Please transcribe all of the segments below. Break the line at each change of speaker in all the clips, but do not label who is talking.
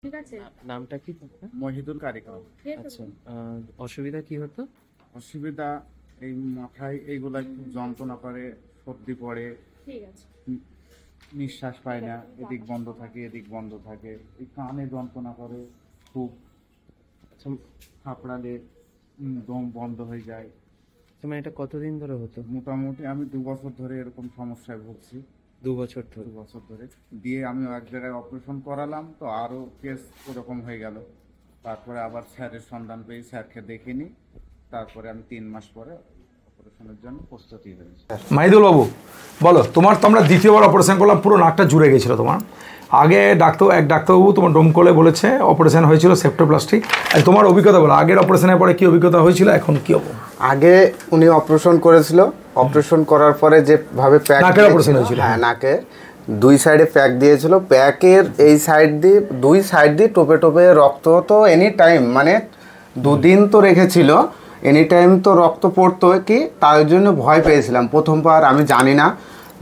ঠিক আছে।
নামটা কি?
মহিদুল কারিগর।
আচ্ছা, অসুবিধা কি হতো?
অসুবিধা এই মাথায় এইগুলা খুব যন্ত্রণা করে, সর্দি পড়ে,
ঠিক আছে।
নিঃশ্বাস পায় না, এদিক বন্ধ থাকে এদিক বন্ধ থাকে, এই কানে যন্ত্রণা করে খুব, হাঁপড়ালে দম বন্ধ হয়ে যায়।
মানে এটা কতদিন ধরে হতো?
মোটামুটি আমি 2 বছর ধরে এরকম সমস্যায় ভুগছি।
2 বছর ধরে?
2 বছর ধরে দিয়ে আমি এক জায়গায় অপারেশন করালাম, তো আরও কেস ওরকম হয়ে গেল। তারপরে আবার স্যারের সন্ধান পেয়ে স্যারকে দেখিনি, তারপরে আমি 3 মাস পরে অপারেশনের জন্য প্রস্তুতি হয়েছি।
মাহিদুল বাবু বলো, তোমার তো আমরা দ্বিতীয়বার অপারেশন করলাম, পুরো নাকটা জুড়ে গেছিল তোমার। আগে ডাক্তারবাবু তোমার ডোমকলে বলেছে অপারেশন হয়েছিল সেপ্টোপ্লাস্টি। আর তোমার অভিজ্ঞতা বলো, আগের অপারেশনের পরে কি অভিজ্ঞতা হয়েছিল, এখন কি হবে?
আগে উনি অপারেশন করেছিল, অপারেশন করার পরে যেভাবে প্যাক
নাকের অপারেশন হয়েছিল?
হ্যাঁ, নাকে 2 সাইডে প্যাক দিয়েছিল। প্যাকের এই সাইড দিয়ে 2 সাইড দিয়ে টোপে টোপে রক্ত তো এনি টাইম, মানে 2 দিন তো রেখেছিল, এনি টাইম তো রক্ত পড়তো কি, তার জন্য ভয় পেয়েছিলাম প্রথমবার, আমি জানি না।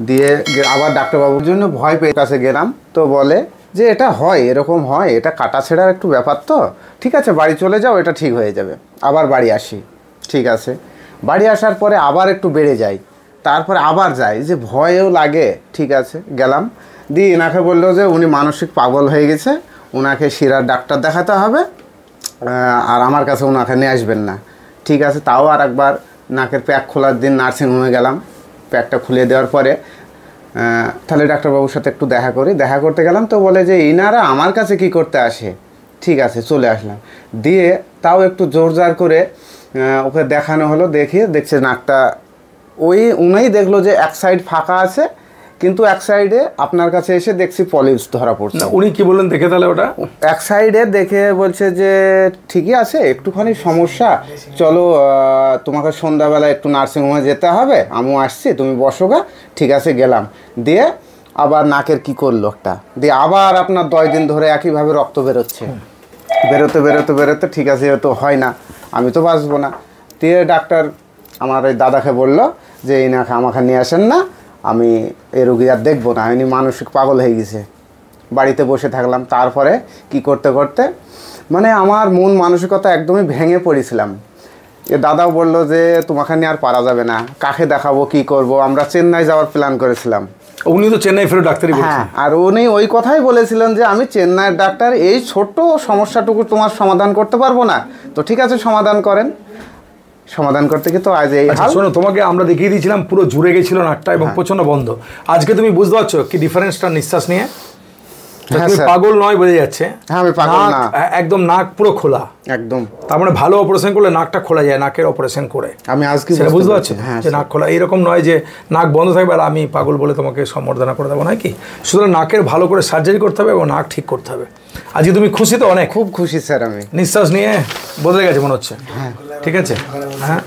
দিয়ে আবার ডাক্তারবাবুর জন্য ভয় পেয়ে কাছে গেলাম, তো বলে যে এটা হয়, এরকম হয়, এটা কাটা ছেঁড়ার একটু ব্যাপার, তো ঠিক আছে বাড়ি চলে যাও, এটা ঠিক হয়ে যাবে। আবার বাড়ি আসি, ঠিক আছে। বাড়ি আসার পরে আবার একটু বেড়ে যায়, তারপরে আবার যাই, যে ভয়ও লাগে, ঠিক আছে গেলাম। দিয়ে এনাকে বললো যে উনি মানসিক পাগল হয়ে গেছে, ওনাকে শিরার ডাক্তার দেখাতে হবে, আর আমার কাছে ওনাকে নিয়ে আসবেন না। ঠিক আছে, তাও আর একবার নাকের প্যাক খোলার দিন নার্সিংহোমে গেলাম। প্যাকটা খুলে দেওয়ার পরে তাহলে ডাক্তারবাবুর সাথে একটু দেখা করতে গেলাম, তো বলে যে ইনারা আমার কাছে কি করতে আসে। ঠিক আছে, চলে আসলাম। দিয়ে তাও একটু জোরজার করে ওকে দেখানো হলো, দেখছে নাকটা উনাই দেখলো যে এক সাইড ফাঁকা আছে, কিন্তু এক সাইডে আপনার কাছে এসে দেখছি পলিপস ধরা পড়ছে।
উনি কি বললেন দেখে? তাহলে ওটা
এক সাইডে দেখে বলছে যে ঠিকই আছে, একটুখানি সমস্যা, চলো তোমাকে সন্ধ্যাবেলা একটু নার্সিংহোমে যেতে হবে, আমিও আসছি, তুমি বসো গা। ঠিক আছে, গেলাম। দিয়ে আবার নাকের কি করলো একটা, দিয়ে আবার আপনার 10 দিন ধরে একইভাবে রক্ত বেরোচ্ছে, বেরোতে ঠিক আছে, তো হয় না, আমি তো বাঁচবো না। দিয়ে ডাক্তার আমার ওই দাদাকে বললো যে ইনাকে আমাকে নিয়ে আসেন না, আমি এই রোগী আর দেখবো না, ইনি মানসিক পাগল হয়ে গেছে। বাড়িতে বসে থাকলাম। তারপরে কি করতে মানে আমার মন মানসিকতা একদমই ভেঙে পড়েছিলাম। এ দাদাও বললো যে তোমাকে নিয়ে আর পারা যাবে না, কাকে দেখাবো, কি করব। আমরা চেন্নাই যাওয়ার প্ল্যান করেছিলাম।
উনি তো চেন্নাই ফেরত ডাক্তারই বলছেন।
হ্যাঁ, আর উনি ওই কথাই বলেছিলেন যে আমি চেন্নাইয়ের ডাক্তার, এই ছোট্ট সমস্যাটুকু তোমার সমাধান করতে পারবো না, তো ঠিক আছে সমাধান করেন। সমাধান করতে কি তো আজ এই হাল।
শোনো, তোমাকে আমরা দেখিয়ে দিয়েছিলাম পুরো জুড়ে গেছিল নাকটা এবং প্রচন্ড বন্ধ। আজকে তুমি বুঝতে পারছো কি ডিফারেন্সটা নিঃশ্বাস নিয়ে? তুমি পাগল নয় বোঝা যাচ্ছে।
হ্যাঁ, আমি পাগল না,
একদম নাক পুরো খোলা
একদম।
তার মানে ভালো অপারেশন করলে নাকটা খোলা যায়, নাকের অপারেশন করে।
আমি আজকে
বুঝতে পারছি যে নাক খোলা, এরকম নয় যে নাক বন্ধ থাকবে আর আমি পাগল বলে তোমাকে সম্বর্ধনা করে দেবো, নাকি? সুতরাং নাকের ভালো করে সার্জারি করতে হবে এবং নাক ঠিক করতে হবে। আজকে তুমি খুশি তো? অনেক
খুব খুশি স্যার। আমি
নিঃশ্বাস নিয়ে বদলে গেছে মনে হচ্ছে। ঠিক আছে, হ্যাঁ।